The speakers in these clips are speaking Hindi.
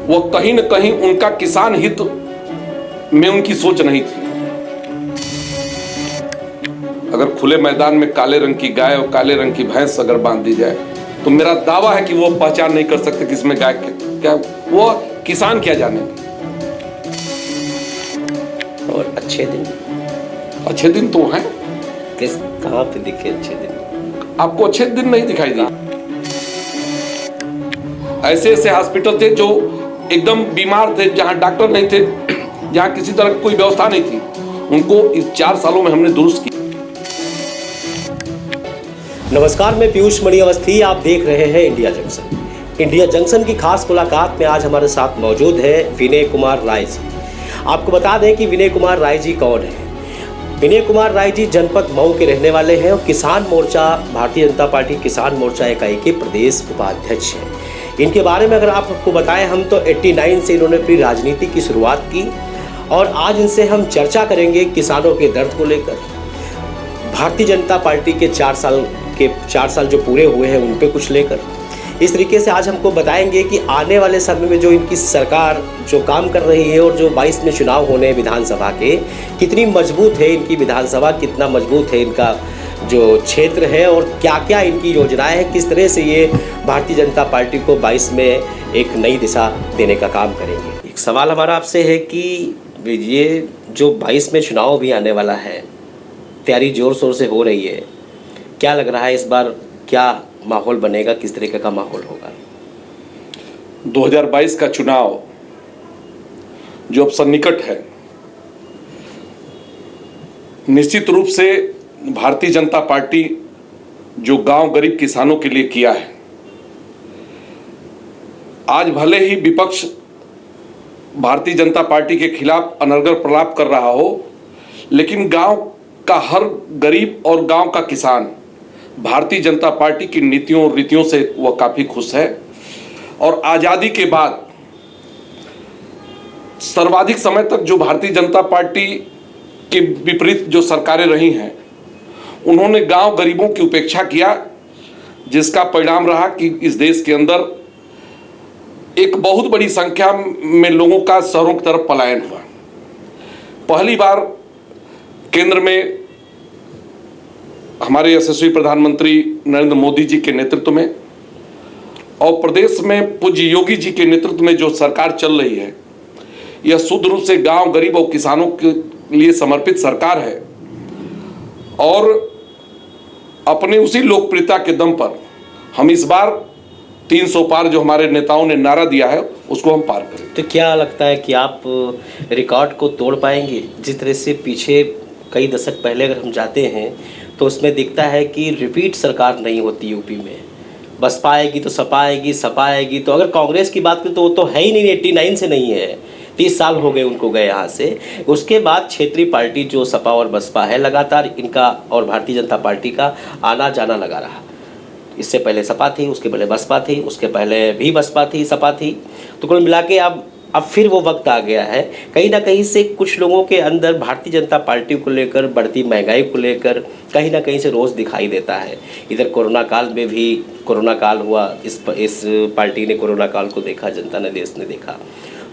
वो कहीं न कहीं उनका किसान हित में उनकी सोच नहीं थी। अगर खुले मैदान में काले रंग की गाय और काले रंग की भैंस अगर बांध दी जाए तो मेरा दावा है कि वो पहचान नहीं कर सकते कि इसमें गाय क्या, वो किसान क्या जानेंगे। और अच्छे दिन तो हैं। किस कहाँ पे दिखे अच्छे दिन? आपको अच्छे दिन नहीं दिखाई दिए। ऐसे ऐसे हॉस्पिटल थे जो एकदम बीमार थे, जहां डॉक्टर नहीं थे, जहां किसी तरह की कोई व्यवस्था नहीं थी, उनको इस 4 सालों में हमने दुरुस्त किया। नमस्कार, मैं पीयूष मणि अवस्थी, आप देख रहे हैं इंडिया जंक्शन। इंडिया जंक्शन की खास मुलाकात में आज हमारे साथ मौजूद है विनय कुमार राय जी। आपको बता दें कि विनय कुमार राय जी कौन है। विनय कुमार राय जी जनपद मऊ के रहने वाले हैं और किसान मोर्चा, भारतीय जनता पार्टी किसान मोर्चा इकाई के प्रदेश उपाध्यक्ष हैं। इनके बारे में अगर आपको बताएं, हम तो 89 से इन्होंने अपनी राजनीति की शुरुआत की और आज इनसे हम चर्चा करेंगे किसानों के दर्द को लेकर, भारतीय जनता पार्टी के 4 साल जो पूरे हुए हैं उन पे कुछ लेकर। इस तरीके से आज हमको बताएंगे कि आने वाले समय में जो इनकी सरकार जो काम कर रही है और जो 22 में चुनाव होने हैं विधानसभा के, कितनी मजबूत है इनकी विधानसभा, कितना मजबूत है इनका जो क्षेत्र है और क्या क्या इनकी योजनाएं हैं, किस तरह से ये भारतीय जनता पार्टी को 22 में एक नई दिशा देने का काम करेंगे। एक सवाल हमारा आपसे है कि ये जो 22 में चुनाव भी आने वाला है, तैयारी जोर शोर से हो रही है, क्या लग रहा है इस बार क्या माहौल बनेगा, किस तरीके का माहौल होगा? 2022 का चुनाव जो अब सन्निकट है, निश्चित रूप से भारतीय जनता पार्टी जो गांव गरीब किसानों के लिए किया है, आज भले ही विपक्ष भारतीय जनता पार्टी के खिलाफ अनर्गल प्रलाप कर रहा हो, लेकिन गांव का हर गरीब और गांव का किसान भारतीय जनता पार्टी की नीतियों और रीतियों से वह काफी खुश है। और आजादी के बाद सर्वाधिक समय तक जो भारतीय जनता पार्टी के विपरीत जो सरकारें रही हैं, उन्होंने गांव गरीबों की उपेक्षा किया, जिसका परिणाम रहा कि इस देश के अंदर एक बहुत बड़ी संख्या में लोगों का शहरों की तरफ पलायन हुआ। पहली बार केंद्र में हमारे यशस्वी प्रधानमंत्री नरेंद्र मोदी जी के नेतृत्व में और प्रदेश में पूज्य योगी जी के नेतृत्व में जो सरकार चल रही है, यह शुद्ध रूप से गांव गरीब और किसानों के लिए समर्पित सरकार है। और अपने उसी लोकप्रियता के दम पर हम इस बार 300 पार जो हमारे नेताओं ने नारा दिया है, उसको हम पार करें। तो क्या लगता है कि आप रिकॉर्ड को तोड़ पाएंगे? जिस तरह से पीछे कई दशक पहले अगर हम जाते हैं तो उसमें दिखता है कि रिपीट सरकार नहीं होती यूपी में, बसपा आएगी तो सपा आएगी, सपा आएगी तो, अगर कांग्रेस की बात करें तो वो तो है ही नहीं, 89 से नहीं है, 30 साल हो गए उनको गए यहाँ से। उसके बाद क्षेत्रीय पार्टी जो सपा और बसपा है, लगातार इनका और भारतीय जनता पार्टी का आना जाना लगा रहा। इससे पहले सपा थी, उसके पहले बसपा थी, उसके पहले भी बसपा थी, सपा थी। तो कुल मिला के अब फिर वो वक्त आ गया है। कहीं ना कहीं से कुछ लोगों के अंदर भारतीय जनता पार्टी को लेकर, बढ़ती महंगाई को लेकर कहीं ना कहीं से रोज़ दिखाई देता है। इधर कोरोना काल में भी कोरोना काल हुआ, इस पार्टी ने कोरोना काल को देखा, जनता ने, देश ने देखा।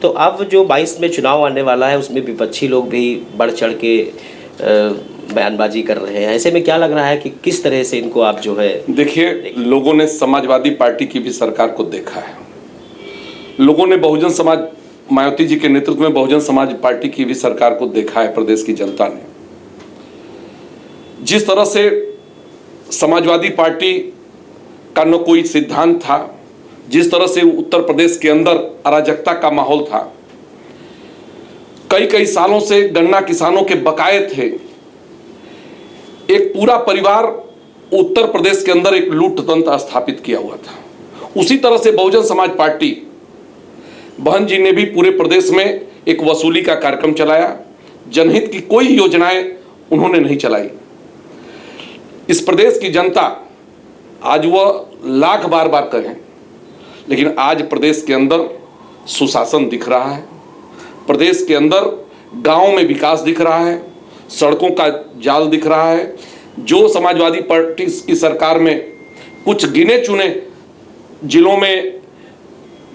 तो अब जो 22 में चुनाव आने वाला है, उसमें विपक्षी लोग भी बढ़ चढ़ के बयानबाजी कर रहे हैं। ऐसे में क्या लग रहा है कि किस तरह से इनको आप जो है? देखिए, लोगों ने समाजवादी पार्टी की भी सरकार को देखा है, लोगों ने बहुजन समाज, मायावती जी के नेतृत्व में बहुजन समाज पार्टी की भी सरकार को देखा है। प्रदेश की जनता ने जिस तरह से समाजवादी पार्टी का न कोई सिद्धांत था, जिस तरह से उत्तर प्रदेश के अंदर अराजकता का माहौल था, कई सालों से गन्ना किसानों के बकाये थे, एक पूरा परिवार उत्तर प्रदेश के अंदर एक लूट तंत्र स्थापित किया हुआ था। उसी तरह से बहुजन समाज पार्टी, बहन जी ने भी पूरे प्रदेश में एक वसूली का कार्यक्रम चलाया। जनहित की कोई योजनाएं उन्होंने नहीं चलाई। इस प्रदेश की जनता, आज वह लाख बार कहें, लेकिन आज प्रदेश के अंदर सुशासन दिख रहा है, प्रदेश के अंदर गांव में विकास दिख रहा है, सड़कों का जाल दिख रहा है। जो समाजवादी पार्टी की सरकार में कुछ गिने चुने जिलों में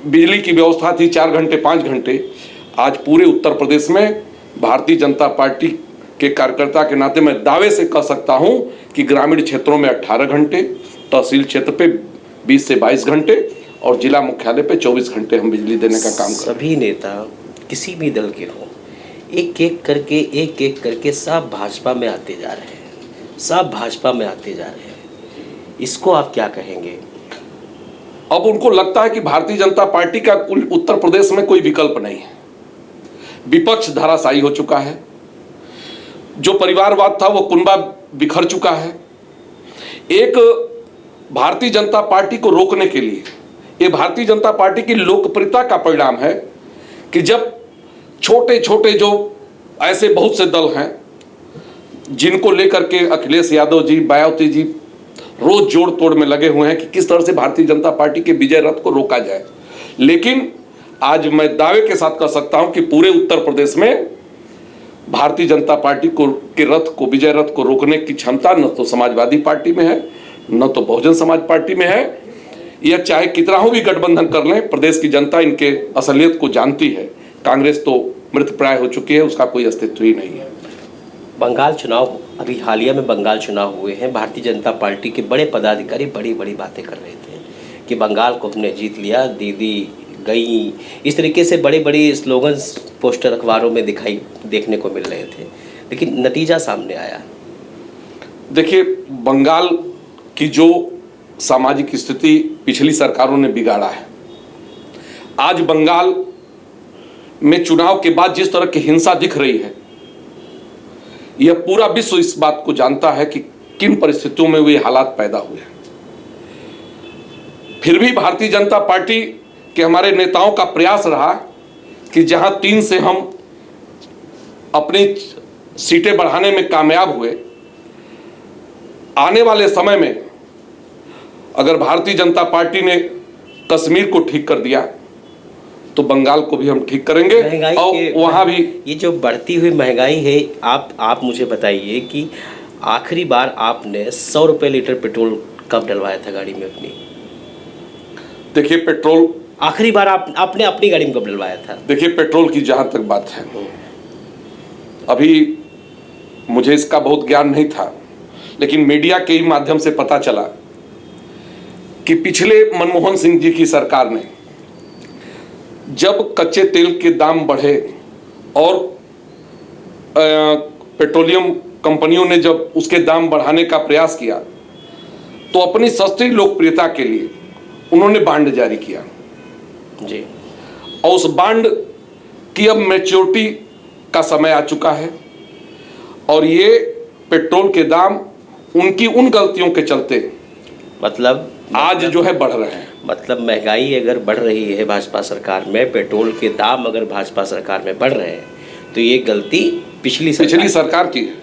बिजली की व्यवस्था थी 4 घंटे 5 घंटे, आज पूरे उत्तर प्रदेश में भारतीय जनता पार्टी के कार्यकर्ता के नाते मैं दावे से कह सकता हूं कि ग्रामीण क्षेत्रों में 18 घंटे, तहसील क्षेत्र पे 20 से 22 घंटे और जिला मुख्यालय पे 24 घंटे हम बिजली देने का काम कर। सभी नेता किसी भी दल के हों, एक एक करके सब भाजपा में आते जा रहे हैं, सब भाजपा में आते जा रहे हैं। इसको आप क्या कहेंगे? अब उनको लगता है कि भारतीय जनता पार्टी का उत्तर प्रदेश में कोई विकल्प नहीं है। विपक्ष धराशायी हो चुका है, जो परिवारवाद था वो कुनबा बिखर चुका है। एक भारतीय जनता पार्टी को रोकने के लिए, ये भारतीय जनता पार्टी की लोकप्रियता का परिणाम है कि जब छोटे छोटे जो ऐसे बहुत से दल हैं जिनको लेकर के अखिलेश यादव जी, मायावती जी रोज जोड़ तोड़ में लगे हुए हैं कि किस तरह से भारतीय जनता पार्टी के विजय रथ को रोका जाए, लेकिन आज मैं दावे के साथ कह सकता हूं कि पूरे उत्तर प्रदेश में भारतीय जनता पार्टी को के रथ को, विजय रथ को रोकने की क्षमता न तो समाजवादी पार्टी में है, न तो बहुजन समाज पार्टी में है। यह चाहे कितना हो भी गठबंधन कर लें, प्रदेश की जनता इनके असलियत को जानती है। कांग्रेस तो मृतप्राय हो चुकी है, उसका कोई अस्तित्व ही नहीं है। बंगाल चुनाव, अभी हालिया में बंगाल चुनाव हुए हैं, भारतीय जनता पार्टी के बड़े पदाधिकारी बड़ी बड़ी बातें कर रहे थे कि बंगाल को हमने जीत लिया, दीदी गई, इस तरीके से बड़े बड़े स्लोगन्स पोस्टर अखबारों में देखने को मिल रहे थे, लेकिन नतीजा सामने आया। देखिए, बंगाल की जो सामाजिक स्थिति पिछली सरकारों ने बिगाड़ा है, आज बंगाल में चुनाव के बाद जिस तरह की हिंसा दिख रही है, यह पूरा विश्व इस बात को जानता है कि किन परिस्थितियों में वे हालात पैदा हुए हैं। फिर भी भारतीय जनता पार्टी के हमारे नेताओं का प्रयास रहा कि जहां 3 से हम अपनी सीटें बढ़ाने में कामयाब हुए, आने वाले समय में अगर भारतीय जनता पार्टी ने कश्मीर को ठीक कर दिया तो बंगाल को भी हम ठीक करेंगे। और वहां भी ये जो बढ़ती हुई महंगाई है, आप मुझे बताइए कि आखिरी बार आपने 100 रुपये लीटर पेट्रोल कब डलवाया था गाड़ी में अपनी? देखिए, पेट्रोल आखिरी बार आपने अपनी गाड़ी में कब डलवाया था? देखिए, पेट्रोल की जहां तक बात है, अभी मुझे इसका बहुत ज्ञान नहीं था, लेकिन मीडिया के ही माध्यम से पता चला कि पिछले मनमोहन सिंह जी की सरकार ने जब कच्चे तेल के दाम बढ़े और पेट्रोलियम कंपनियों ने जब उसके दाम बढ़ाने का प्रयास किया, तो अपनी सस्ती लोकप्रियता के लिए उन्होंने बांड जारी किया जी, और उस बांड की अब मैच्योरिटी का समय आ चुका है और ये पेट्रोल के दाम उनकी उन गलतियों के चलते मतलब आज जो है बढ़ रहे हैं। मतलब महंगाई अगर बढ़ रही है भाजपा सरकार में, पेट्रोल के दाम अगर भाजपा सरकार में बढ़ रहे हैं, तो ये गलती पिछली सरकार की है।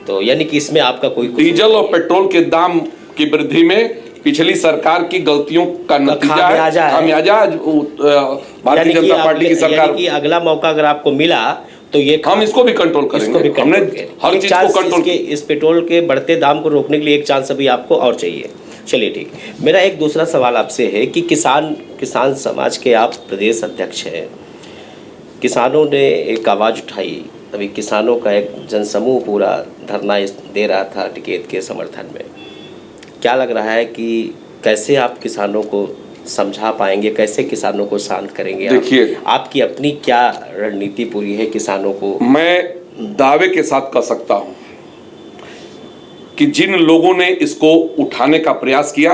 तो यानी कि इसमें आपका कोई डीजल और पेट्रोल के दाम की वृद्धि में पिछली सरकार की गलतियों का नतीजा है, खामियाजा भारतीय जनता पार्टी की सरकार की। अगला मौका अगर आपको मिला तो ये हम इसको भी कंट्रोल करेंगे। हमने हर चीज को कंट्रोल किया। इस पेट्रोल के बढ़ते दाम को रोकने के लिए एक चांस अभी आपको और चाहिए। चलिए ठीक, मेरा एक दूसरा सवाल आपसे है कि किसान समाज के आप प्रदेश अध्यक्ष हैं। किसानों ने एक आवाज़ उठाई, अभी किसानों का एक जनसमूह पूरा धरना दे रहा था टिकैत के समर्थन में। क्या लग रहा है कि कैसे आप किसानों को समझा पाएंगे, कैसे किसानों को शांत करेंगे? देखिए, आपकी अपनी क्या रणनीति पूरी है किसानों को? मैं दावे के साथ कह सकता हूं कि जिन लोगों ने इसको उठाने का प्रयास किया,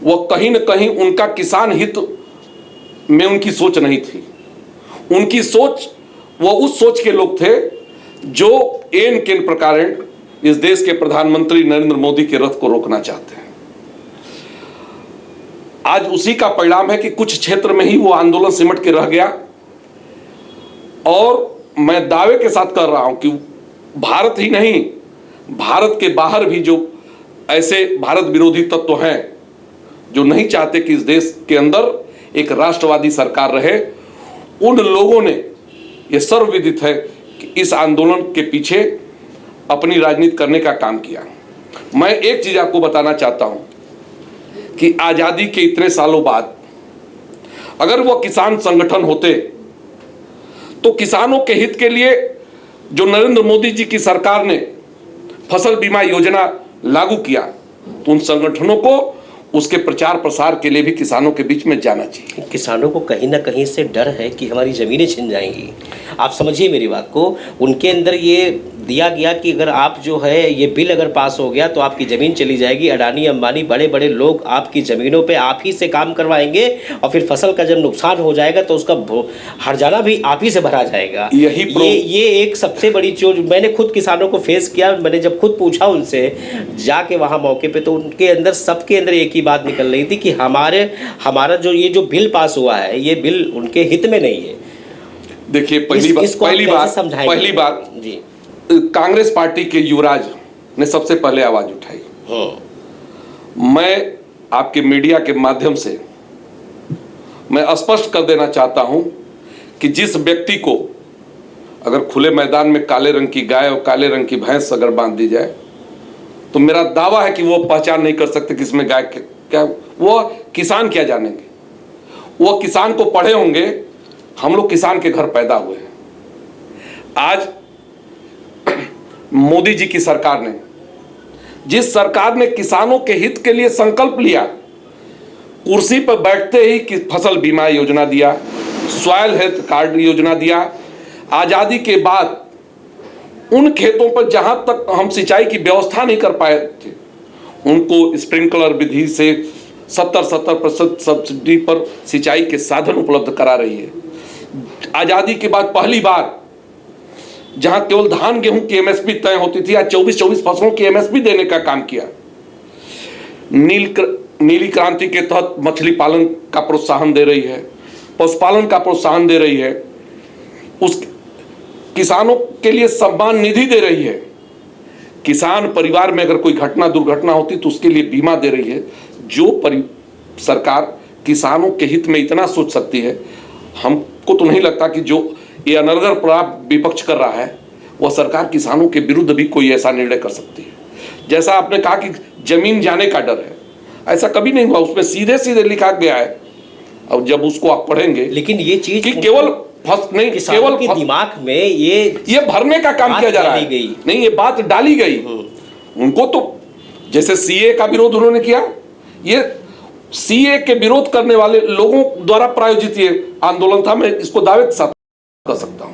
वह कहीं न कहीं उनका किसान हित में उनकी सोच नहीं थी। उनकी सोच, वो उस सोच के लोग थे जो एन केन प्रकार इस देश के प्रधानमंत्री नरेंद्र मोदी के रथ को रोकना चाहते हैं। आज उसी का परिणाम है कि कुछ क्षेत्र में ही वो आंदोलन सिमट के रह गया। और मैं दावे के साथ कर रहा हूं कि भारत ही नहीं, भारत के बाहर भी जो ऐसे भारत विरोधी तत्व हैं जो नहीं चाहते कि इस देश के अंदर एक राष्ट्रवादी सरकार रहे, उन लोगों ने, यह सर्वविदित है कि इस आंदोलन के पीछे अपनी राजनीति करने का काम किया। मैं एक चीज आपको बताना चाहता हूं कि आजादी के इतने सालों बाद अगर वो किसान संगठन होते तो किसानों के हित के लिए जो नरेंद्र मोदी जी की सरकार ने फसल बीमा योजना लागू किया, तो उन संगठनों को उसके प्रचार प्रसार के लिए भी किसानों के बीच में जाना चाहिए। किसानों को कहीं ना कहीं से डर है कि हमारी ज़मीनें छिन जाएंगी। आप समझिए मेरी बात को, उनके अंदर ये दिया गया कि अगर आप जो है ये बिल अगर पास हो गया तो आपकी ज़मीन चली जाएगी, अडानी अंबानी बड़े बड़े लोग आपकी ज़मीनों पे आप ही से काम करवाएंगे और फिर फसल का जब नुकसान हो जाएगा तो उसका हर्जाना भी आप ही से भरा जाएगा। ये एक सबसे बड़ी चीज मैंने खुद किसानों को फेस किया। मैंने जब खुद पूछा उनसे जाके वहाँ मौके पे, तो उनके अंदर सबके अंदर एक ही बात निकल रही थी कि हमारा जो ये जो बिल पास हुआ है ये बिल उनके हित में नहीं है। देखिए पहली बात जी, कांग्रेस पार्टी के युवराज ने सबसे पहले आवाज उठाई। मैं आपके मीडिया के माध्यम से मैं स्पष्ट कर देना चाहता हूं कि जिस व्यक्ति को अगर खुले मैदान में काले रंग की गाय और काले रंग की भैंस अगर बांध दी जाए तो मेरा दावा है कि वो पहचान नहीं कर सकते किसमें गाय क्या, वो किसान क्या जानेंगे। वो किसान को पढ़े होंगे, हम लोग किसान के घर पैदा हुए हैं। आज मोदी जी की सरकार ने, जिस सरकार ने किसानों के हित के लिए संकल्प लिया, कुर्सी पर बैठते ही कि फसल बीमा योजना दिया, सॉइल हेल्थ कार्ड योजना दिया। आजादी के बाद उन खेतों पर जहां तक हम सिंचाई की व्यवस्था नहीं कर पाए थे, उनको स्प्रिंकलर विधि से 70% सब्सिडी पर सिंचाई के साधन उपलब्ध करा रही है। आजादी के बाद पहली बार जहां केवल धान गेहूं की एमएसपी तय होती थी, आज 24 फसलों की एमएसपी देने का काम किया। नीली क्रांति के तहत मछली पालन का प्रोत्साहन दे रही है, पशुपालन का प्रोत्साहन दे रही है, उस किसानों के लिए सम्मान निधि दे रही है। किसान परिवार में अगर कोई घटना दुर्घटना होती तो उसके लिए बीमा दे रही है। जो सरकार किसानों के हित में इतना सोच सकती है, हमको तो नहीं लगता कि जो ये अनर्गल प्रभाव विपक्ष कर रहा है वह सरकार किसानों के विरुद्ध भी कोई ऐसा निर्णय कर सकती है। जैसा आपने कहा कि जमीन जाने का डर है, ऐसा कभी नहीं हुआ। उसमें सीधे सीधे लिखा गया है, और जब उसको आप पढ़ेंगे, लेकिन ये चीज कि केवल नहीं, केवल के दिमाग में ये भरने का काम किया जा रहा है। नहीं, ये बात डाली गई उनको। तो जैसे सीए का विरोध उन्होंने किया, ये सीए के विरोध करने वाले लोगों द्वारा प्रायोजित ये आंदोलन था, मैं इसको दावे के साथ कर सकता हूं।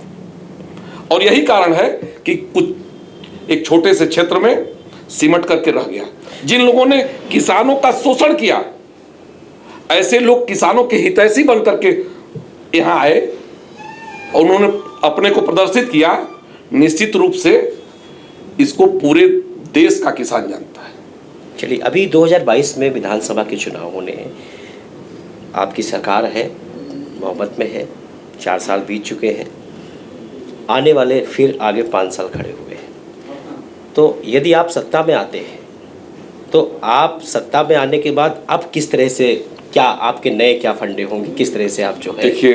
और यही कारण है कि कुछ एक छोटे से क्षेत्र में सिमट करके रह गया। जिन लोगों ने किसानों का शोषण किया, ऐसे लोग किसानों के हितैषी बन करके यहां आए और उन्होंने अपने को प्रदर्शित किया। निश्चित रूप से इसको पूरे देश का किसान जानता है। चलिए, अभी 2022 में विधानसभा के चुनाव होने, आपकी सरकार है, बहुमत में है, 4 साल बीत चुके हैं, आने वाले फिर आगे 5 साल खड़े हुए हैं। तो यदि आप सत्ता में आते हैं तो आप सत्ता में आने के बाद अब किस तरह से, क्या आपके नए क्या फंडे होंगे, किस तरह से आप जो है देखिए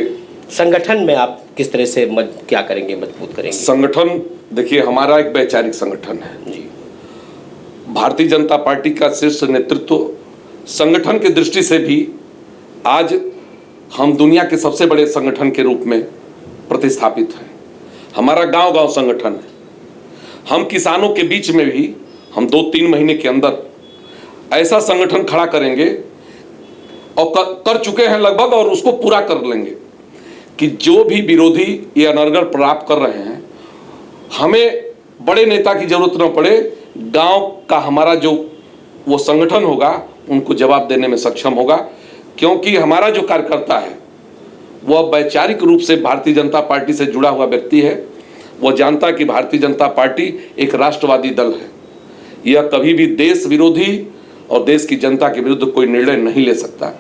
संगठन में आप किस तरह से क्या करेंगे, मजबूत करेंगे संगठन? देखिए, हमारा एक वैचारिक संगठन है जी। भारतीय जनता पार्टी का शीर्ष नेतृत्व संगठन की दृष्टि से भी आज हम दुनिया के सबसे बड़े संगठन के रूप में प्रतिस्थापित हैं। हमारा गांव-गांव संगठन है। हम किसानों के बीच में भी हम 2-3 महीने के अंदर ऐसा संगठन खड़ा करेंगे और कर चुके हैं लगभग, और उसको पूरा कर लेंगे कि जो भी विरोधी ये अनर्गल प्रभाव कर रहे हैं, हमें बड़े नेता की जरूरत न पड़े, गांव का हमारा जो वो संगठन होगा उनको जवाब देने में सक्षम होगा। क्योंकि हमारा जो कार्यकर्ता है वह वैचारिक रूप से भारतीय जनता पार्टी से जुड़ा हुआ व्यक्ति है। वह जानता है कि भारतीय जनता पार्टी एक राष्ट्रवादी दल है। यह कभी भी देश विरोधी और देश की जनता के विरुद्ध कोई निर्णय नहीं ले सकता।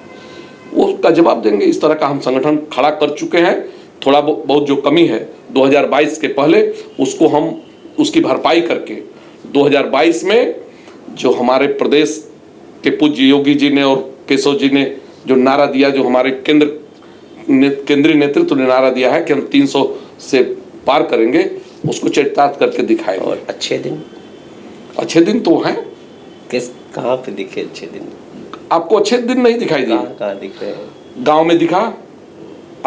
वो उसका जवाब देंगे। इस तरह का हम संगठन खड़ा कर चुके हैं। थोड़ा बहुत जो कमी है 2022 के पहले, उसको हम उसकी भरपाई करके 2022 में जो हमारे प्रदेश के पूज्य योगी जी ने और केशव जी ने जो नारा दिया, जो हमारे केंद्रीय नेतृत्व ने नारा दिया है कि हम 300 से पार करेंगे, उसको चरितार्थ करके दिखाएंगे। और अच्छे दिन तो हैं। कहाँ पे दिखे अच्छे दिन? आपको अच्छे दिन नहीं दिखाई दिए? कहाँ दिख रहे हैं? गांव में दिखा,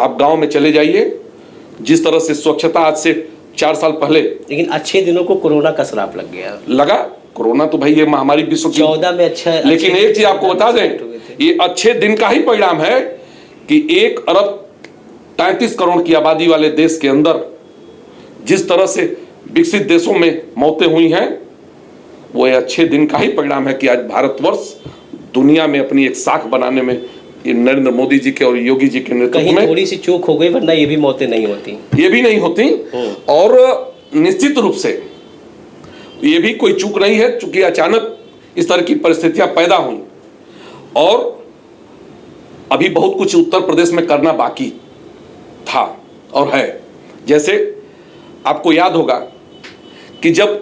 आप गांव में चले जाइए, जिस तरह से स्वच्छता आज से 4 साल पहले, लेकिन अच्छे दिनों को कोरोना का श्राप लग गया। लगा कोरोना तो भाई ये महामारी विश्व की 14 में अच्छा, लेकिन एक चीज आपको बता दें, ये अच्छे दिन का ही परिणाम है कि 1 अरब 33 करोड़ की आबादी वाले देश के अंदर जिस तरह से विकसित देशों में मौतें हुई हैं, वो ये अच्छे दिन का ही परिणाम है कि आज भारतवर्ष दुनिया में अपनी एक साख बनाने में ये नरेंद्र मोदी जी के और योगी जी के नेतृत्व कहीं में थोड़ी सी चूक हो गई, वरना ये भी मौतें नहीं होती, ये भी नहीं होती। और निश्चित रूप से ये भी कोई चूक नहीं है, चूंकि अचानक इस तरह की परिस्थितियां पैदा हुई और अभी बहुत कुछ उत्तर प्रदेश में करना बाकी था और है। जैसे आपको याद होगा कि जब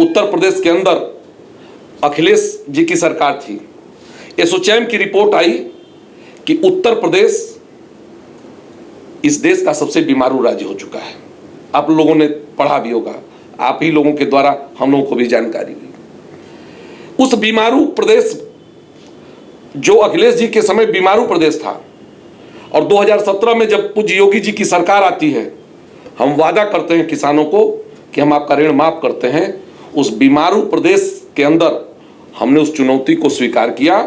उत्तर प्रदेश के अंदर अखिलेश जी की सरकार थी, एसोचैम की रिपोर्ट आई कि उत्तर प्रदेश इस देश का सबसे बीमारू राज्य हो चुका है। आप लोगों ने पढ़ा भी होगा, आप ही लोगों के द्वारा हम लोगों को भी जानकारी हुई। उस बीमारू प्रदेश जो अखिलेश जी के समय बीमारू प्रदेश था, और 2017 में जब पूज्य योगी जी की सरकार आती है, हम वादा करते हैं किसानों को कि हम आपका ऋण माफ करते हैं। उस बीमारू प्रदेश के अंदर हमने उस चुनौती को स्वीकार किया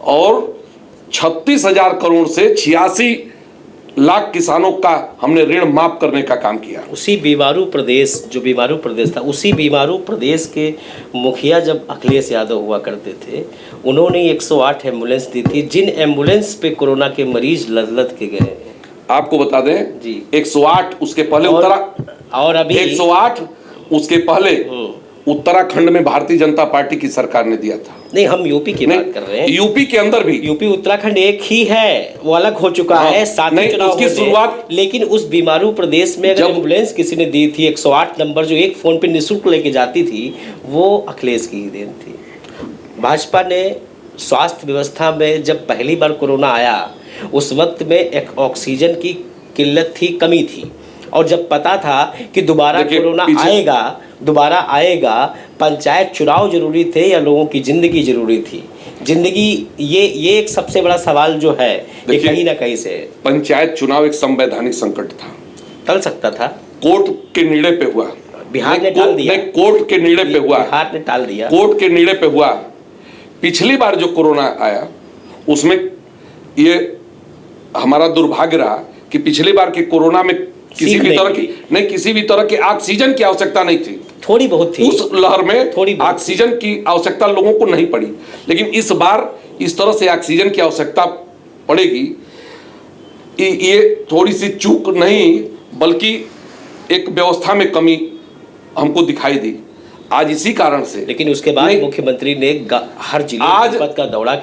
और 36,000 करोड़ से 86 लाख किसानों का हमने ऋण माफ करने का काम किया। उसी बीमारू प्रदेश, जो बीमारू प्रदेश था, उसी बीमारू प्रदेश के मुखिया जब अखिलेश यादव हुआ करते थे, उन्होंने 108 एम्बुलेंस दी थी, जिन एम्बुलेंस पे कोरोना के मरीज लद के गए। आपको बता दें जी, 108 उसके पहले और अभी 108 उसके पहले उत्तराखंड में भारतीय जनता पार्टी की सरकार ने दिया था। नहीं, हम यूपी की बात कर रहे हैं। यूपी के अंदर भी, यूपी उत्तराखंड एक ही है, वो अलग हो चुका है, साथ ही चुनाव उसकी शुरुआत। लेकिन उस बीमारू प्रदेश में अगर एम्बुलेंस किसी ने दी थी, 108 नंबर जो एक फोन पे निःशुल्क लेके जाती थी, वो अखिलेश की ही देन थी। भाजपा ने स्वास्थ्य व्यवस्था में जब पहली बार कोरोना आया, उस वक्त में एक ऑक्सीजन की किल्लत थी, कमी थी, और जब पता था कि दोबारा कोरोना आएगा, पंचायत चुनाव जरूरी थे या लोगों की जिंदगी जरूरी थी? जिंदगी, ये एक सबसे बड़ा सवाल जो है, ये कहीं ना कहीं से। पंचायत चुनाव एक संवैधानिक संकट था, टल सकता था, कोर्ट के निर्णय पे हुआ। बिहार ने टाल दिया, कोर्ट के निर्णय पे हुआ, बिहार ने टाल दिया, कोर्ट के निर्णय पे हुआ। पिछली बार जो कोरोना आया, उसमें ये हमारा दुर्भाग्य रहा कि पिछली बार के कोरोना में किसी भी तरह की ऑक्सीजन की आवश्यकता नहीं थी, थोड़ी बहुत थी। उस लहर में थोड़ी ऑक्सीजन की आवश्यकता लोगों को नहीं पड़ी, लेकिन इस बार इस तरह से ऑक्सीजन की आवश्यकता पड़ेगी। ये थोड़ी सी चूक नहीं, बल्कि एक व्यवस्था में कमी हमको दिखाई दी आज इसी कारण से। लेकिन उसके बाद मुख्यमंत्री ने हर जिले आज का दौरा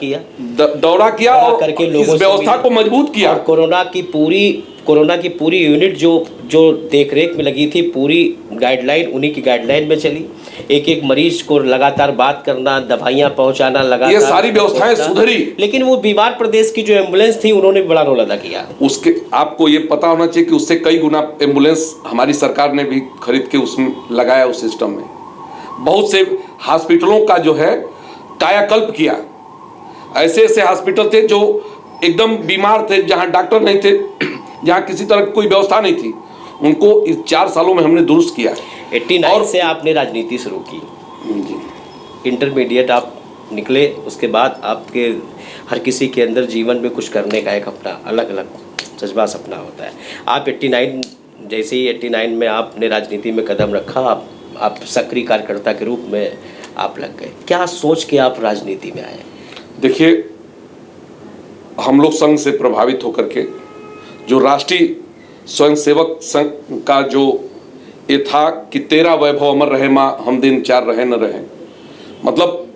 किया और करके लोगों इस व्यवस्था को मजबूत किया। और कोरोना की पूरी यूनिट जो देखरेख में लगी थी, पूरी गाइडलाइन उन्हीं की गाइडलाइन में चली। एक मरीज को लगातार बात करना, दवाइयाँ पहुंचाना, लगातार ये सारी व्यवस्थाएं सुधरी। लेकिन वो बीमार प्रदेश की जो एम्बुलेंस थी, उन्होंने बड़ा रोल अदा किया। उसके आपको ये पता होना चाहिए कि उससे कई गुना एम्बुलेंस हमारी सरकार ने भी खरीद के उसमें लगाया। उस सिस्टम में बहुत से हॉस्पिटलों का जो है कायाकल्प किया। ऐसे हॉस्पिटल थे जो एकदम बीमार थे, जहां डॉक्टर नहीं थे, जहां किसी तरह की कोई व्यवस्था नहीं थी, उनको इस 4 सालों में हमने दुरुस्त किया। 89 से आपने राजनीति शुरू की जी, इंटरमीडिएट आप निकले, उसके बाद आपके हर किसी के अंदर जीवन में कुछ करने का एक अपना अलग अलग जज्बा, सपना होता है। आप 89 जैसे ही 89 में आपने राजनीति में कदम रखा, आप सक्रिय कार्यकर्ता के रूप में आप लग गए। क्या सोच के आप राजनीति में आए? देखिए, हम लोग संघ से प्रभावित होकर के जो राष्ट्रीय स्वयंसेवक संघ का जो ये था कि तेरा वैभव अमर रहे माँ, हम दिन चार रहे न रहे, मतलब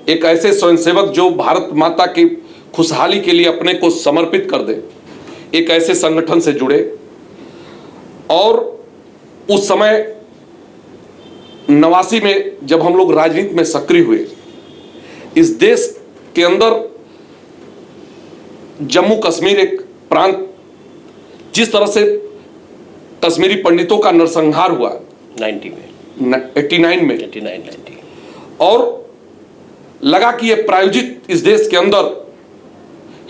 एक ऐसे स्वयंसेवक जो भारत माता की खुशहाली के लिए अपने को समर्पित कर दे, एक ऐसे संगठन से जुड़े। और उस समय 89 में जब हम लोग राजनीति में सक्रिय हुए, इस देश के अंदर जम्मू कश्मीर एक प्रांत, जिस तरह से कश्मीरी पंडितों का नरसंहार हुआ 89 में, और लगा कि ये प्रायोजित इस देश के अंदर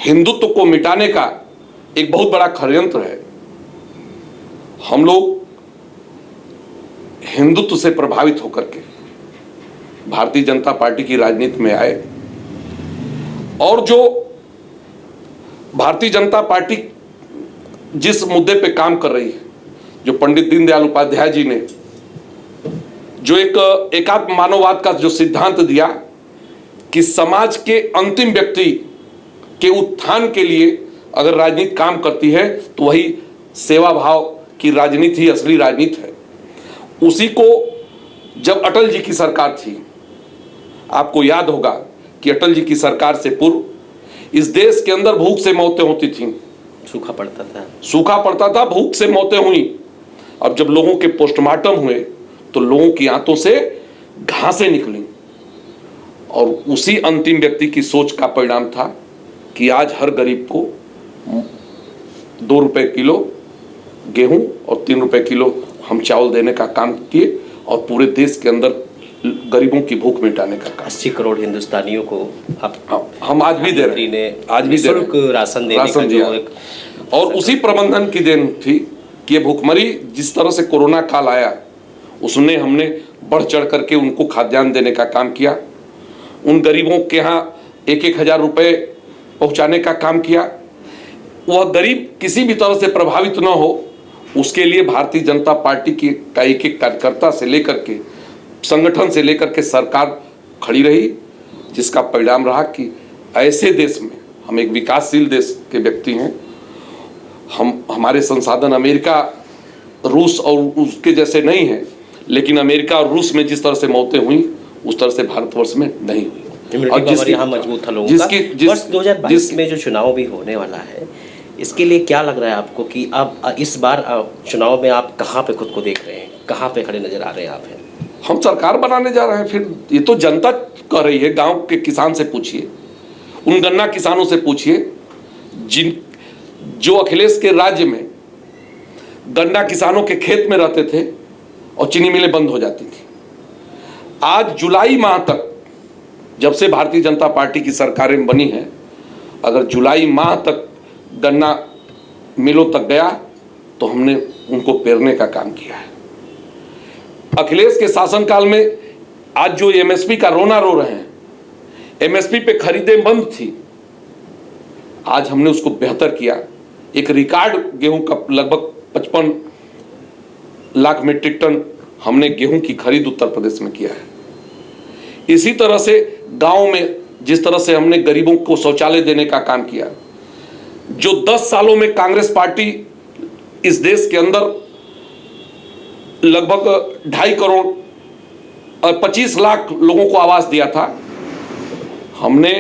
हिंदुत्व को मिटाने का एक बहुत बड़ा षड्यंत्र है। हम लोग हिंदुत्व से प्रभावित होकर के भारतीय जनता पार्टी की राजनीति में आए और जो भारतीय जनता पार्टी जिस मुद्दे पे काम कर रही है, जो पंडित दीनदयाल उपाध्याय जी ने जो एक एकात्म मानववाद का जो सिद्धांत दिया कि समाज के अंतिम व्यक्ति के उत्थान के लिए अगर राजनीति काम करती है तो वही सेवा भाव की राजनीति ही असली राजनीति है। उसी को जब अटल जी की सरकार थी, आपको याद होगा कि अटल जी की सरकार से पूर्व इस देश के अंदर भूख से मौतें होती थीं, सूखा पड़ता था, भूख से मौतें हुई। अब जब लोगों के पोस्टमार्टम हुए तो लोगों की आंतों से घासें निकली और उसी अंतिम व्यक्ति की सोच का परिणाम था कि आज हर गरीब को 2 रुपए किलो गेहूं और 3 रुपए किलो हम चावल देने का काम किए और पूरे देश के अंदर गरीबों की भूख मिटाने का काम। 80 करोड़ हिंदुस्तानियों को हम आज भी दे रहे हैं, आज भी दे रहे हैं राशन देने का जो एक और उसी प्रबंधन की देन थी कि ये भूखमरी जिस तरह से कोरोना काल आया उसने हमने बढ़ चढ़ करके उनको खाद्यान्न देने का काम किया। उन गरीबों के यहाँ 1-1 हज़ार रुपये पहुँचाने का काम किया। वह गरीब किसी भी तरह से प्रभावित न हो उसके लिए भारतीय जनता पार्टी की का एक कार्यकर्ता से लेकर के संगठन से लेकर के सरकार खड़ी रही, जिसका परिणाम रहा कि ऐसे देश में हम एक विकासशील देश के व्यक्ति हैं, हमारे संसाधन अमेरिका रूस और उसके जैसे नहीं हैं, लेकिन अमेरिका और रूस में जिस तरह से मौतें हुई उस तरह से भारतवर्ष में नहीं हुई। और जिसकी यहाँ मजबूत था लोगों का। वर्ष 2022 में जो चुनाव भी होने वाला है, इसके लिए क्या लग रहा है आपको कि अब इस बार चुनाव में आप कहाँ पे खुद को देख रहे हैं, कहाँ पे खड़े नजर आ रहे हैं आप? हम सरकार बनाने जा रहे हैं। फिर ये तो जनता कर रही है। गांव के किसान से पूछिए, उन गन्ना किसानों से पूछिए जो अखिलेश के राज्य में गन्ना किसानों के खेत में रहते थे और चीनी मिलें बंद हो जाती थी। आज जुलाई माह तक जब से भारतीय जनता पार्टी की सरकारें बनी हैं, अगर जुलाई माह तक गन्ना मिलों तक गया तो हमने उनको पेरने का काम किया है। अखिलेश के शासनकाल में आज जो एमएसपी का रोना रो रहे हैं, एमएसपी पे खरीदें बंद थी, आज हमने उसको बेहतर किया। एक रिकॉर्ड गेहूं का लगभग 55 लाख मीट्रिक टन हमने गेहूं की खरीद उत्तर प्रदेश में किया है। इसी तरह से गांव में जिस तरह से हमने गरीबों को शौचालय देने का काम किया, जो 10 सालों में कांग्रेस पार्टी इस देश के अंदर लगभग 2.5 करोड़ और 25 लाख लोगों को आवास दिया था, हमने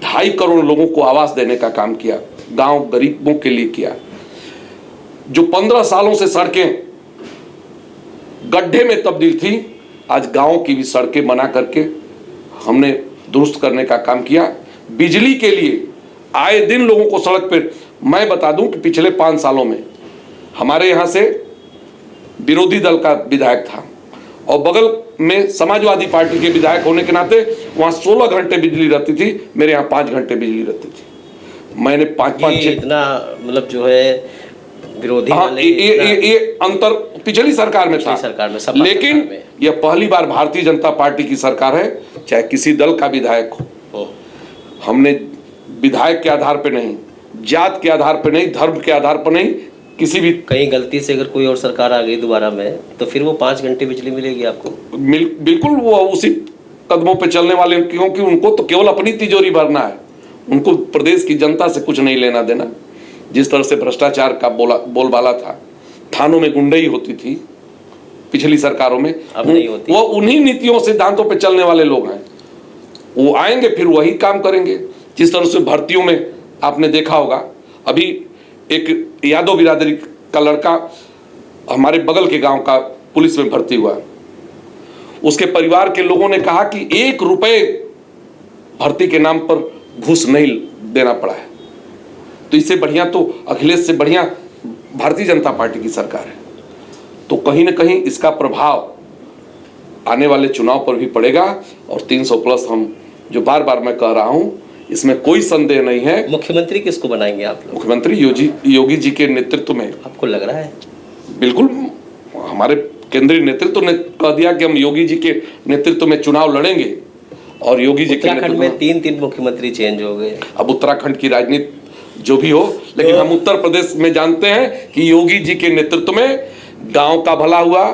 2.5 करोड़ लोगों को आवास देने का काम किया, गांव गरीबों के लिए किया। जो 15 सालों से सड़कें गड्ढे में तब्दील थी, आज गांव की भी सड़कें बना करके हमने दुरुस्त करने का काम किया। बिजली के लिए आए दिन लोगों को सड़क पर, मैं बता दूं कि पिछले 5 सालों में हमारे यहाँ से विरोधी दल का विधायक था और बगल में समाजवादी पार्टी के विधायक होने के नाते वहाँ 16 घंटे बिजली रहती थी, मेरे यहाँ 5 घंटे बिजली रहती थी। मैंने 5-5 इतना मतलब जो है विरोधी ये अंतर पिछली सरकार में था, लेकिन यह पहली बार भारतीय जनता पार्टी की सरकार है, चाहे किसी दल का विधायक हो। हमने विधायक के आधार पर नहीं, जात के आधार पर नहीं, धर्म के आधार पर नहीं, किसी भी कहीं गलती से अगर कोई और सरकार आ गई दोबारा में तो फिर वो 5 घंटे बिजली मिलेगी आपको? बिल्कुल वो उसी कदमों पे चलने वाले, क्योंकि उनको तो केवल अपनी तिजोरी भरना है, उनको प्रदेश की जनता से कुछ नहीं लेना देना। जिस तरह से भ्रष्टाचार का बोलबाला था, थानों में गुंडई होती थी पिछली सरकारों में, अब नहीं होती। वो उन्हीं नीतियों सिद्धांतों पे चलने वाले लोग हैं, वो आएंगे फिर वही काम करेंगे। जिस तरह से भर्तियों में आपने देखा होगा, अभी एक यादव बिरादरी का लड़का हमारे बगल के गांव का पुलिस में भर्ती हुआ, उसके परिवार के लोगों ने कहा कि 1 रुपए भर्ती के नाम पर घूस नहीं देना पड़ा है। तो इससे बढ़िया तो अखिलेश से बढ़िया भारतीय जनता पार्टी की सरकार है। तो कहीं ना कहीं इसका प्रभाव आने वाले चुनाव पर भी पड़ेगा और 300 प्लस हम जो बार बार मैं कह रहा हूं, इसमें कोई संदेह नहीं है। मुख्यमंत्री किसको बनाएंगे आप लोग? मुख्यमंत्री योगी जी के नेतृत्व में। आपको लग रहा है? बिल्कुल, हमारे केंद्रीय नेतृत्व ने कह दिया कि हम योगी जी के नेतृत्व में चुनाव लड़ेंगे और योगी जी के उत्तराखंड में 3 मुख्यमंत्री चेंज हो गए। अब उत्तराखंड की राजनीति जो भी हो, लेकिन हम उत्तर प्रदेश में जानते हैं कि योगी जी के नेतृत्व में गांव का भला हुआ,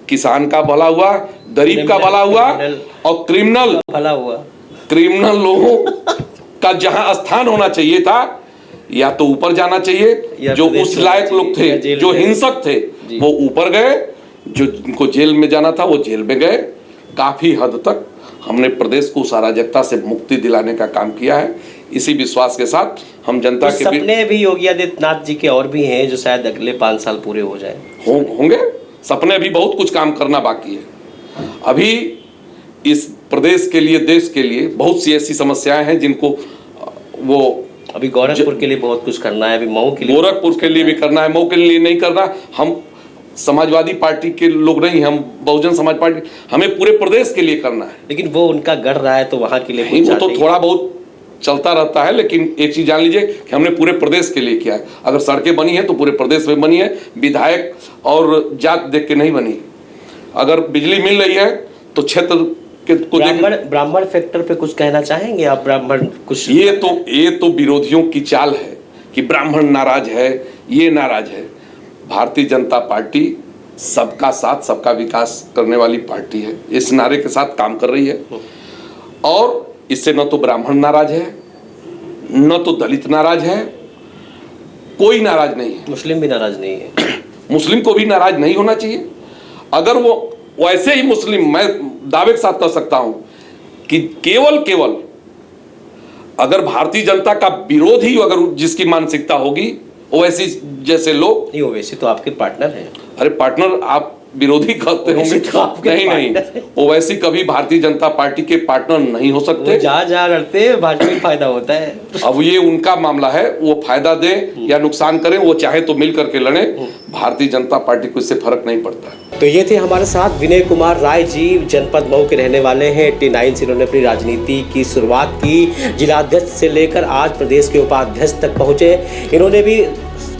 किसान का भला हुआ, गरीब का भला हुआ और क्रिमिनल लोगों का जहां स्थान होना चाहिए था, या तो ऊपर जाना चाहिए, जो उस लायक लोग थे, जो हिंसक थे वो ऊपर गए, जो जिनको जेल में जाना था वो जेल में गए। काफी हद तक हमने प्रदेश को उस अराजकता से मुक्ति दिलाने का काम किया है। इसी विश्वास के साथ हम जनता के सपने भी योगी आदित्यनाथ जी के और भी हैं जो शायद अगले 5 साल पूरे हो जाए। होंगे सपने, भी बहुत कुछ काम करना बाकी है। अभी इस प्रदेश के लिए, देश के लिए बहुत सी ऐसी समस्याएं हैं जिनको वो अभी गोरखपुर के लिए बहुत कुछ करना है, अभी मऊ के लिए, गोरखपुर के लिए भी करना है, मऊ के लिए नहीं करना। हम समाजवादी पार्टी के लोग नहीं, हम बहुजन समाज पार्टी, हमें पूरे प्रदेश के लिए करना है। लेकिन वो उनका गढ़ रहा है तो वहां के लिए वो तो थोड़ा बहुत चलता रहता है, लेकिन एक चीज जान लीजिए कि हमने पूरे प्रदेश के लिए किया है। अगर सड़कें बनी है तो पूरे प्रदेश में बनी है, विधायक और जात देख के नहीं बनी। अगर बिजली मिल रही है तो क्षेत्र के को ब्राह्मण फैक्टर पे कुछ कहना चाहेंगे आप? ब्राह्मण कुछ, ये तो विरोधियों की चाल है कि ब्राह्मण नाराज है, ये नाराज है। भारतीय जनता पार्टी सबका साथ सबका विकास करने वाली पार्टी है, इस नारे के साथ काम कर रही है। और इससे न तो ब्राह्मण नाराज है, न तो दलित नाराज है, कोई नाराज नहीं है। मुस्लिम भी नाराज नहीं है। मुस्लिम को भी नाराज नहीं होना चाहिए। अगर वो वैसे ही मुस्लिम, मैं दावे के साथ कह सकता हूं कि केवल अगर भारतीय जनता का विरोध ही अगर जिसकी मानसिकता होगी, ओवैसी जैसे लोग, नहीं ओवैसी तो आपके पार्टनर हैं। अरे पार्टनर आप विरोधी कहते होंगे तो नहीं, ओवैसी कभी भारतीय जनता पार्टी के पार्टनर नहीं हो सकते। जहाँ लड़ते भाजपा में फायदा होता है। अब ये उनका मामला है, वो फायदा दे या नुकसान करें, वो चाहे तो मिल करके लड़े, भारतीय जनता पार्टी को इससे फर्क नहीं पड़ता। तो ये थे हमारे साथ विनय कुमार राय जी, जनपद मऊ के रहने वाले हैं। 89 से इन्होंने अपनी राजनीति की शुरुआत की, जिलाध्यक्ष से लेकर आज प्रदेश के उपाध्यक्ष तक पहुंचे। इन्होंने भी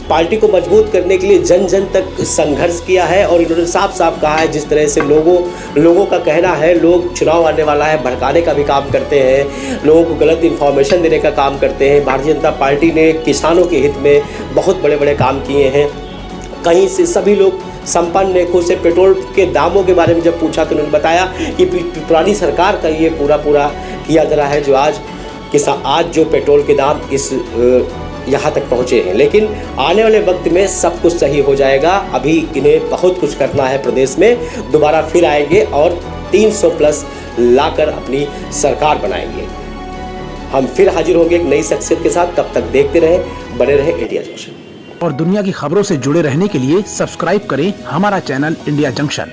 पार्टी को मजबूत करने के लिए जन जन तक संघर्ष किया है और इन्होंने साफ साफ कहा है जिस तरह से लोगों का कहना है, लोग चुनाव आने वाला है भड़काने का भी काम करते हैं, लोगों को गलत इन्फॉर्मेशन देने का काम करते हैं। भारतीय जनता पार्टी ने किसानों के हित में बहुत बड़े बड़े काम किए हैं। कहीं से सभी लोग संपन्न नेकों से पेट्रोल के दामों के बारे में जब पूछा तो उन्होंने बताया कि पुरानी सरकार का ये पूरा किया जा रहा है, जो आज जो पेट्रोल के दाम इस यहाँ तक पहुँचे हैं। लेकिन आने वाले वक्त में सब कुछ सही हो जाएगा। अभी इन्हें बहुत कुछ करना है प्रदेश में, दोबारा फिर आएंगे और 300+ लाकर अपनी सरकार बनाएंगे। हम फिर हाजिर होंगे एक नई शख्सियत के साथ, तब तक देखते रहें, बने रहें इंडिया जंक्शन। और दुनिया की खबरों से जुड़े रहने के लिए सब्सक्राइब करें हमारा चैनल इंडिया जंक्शन।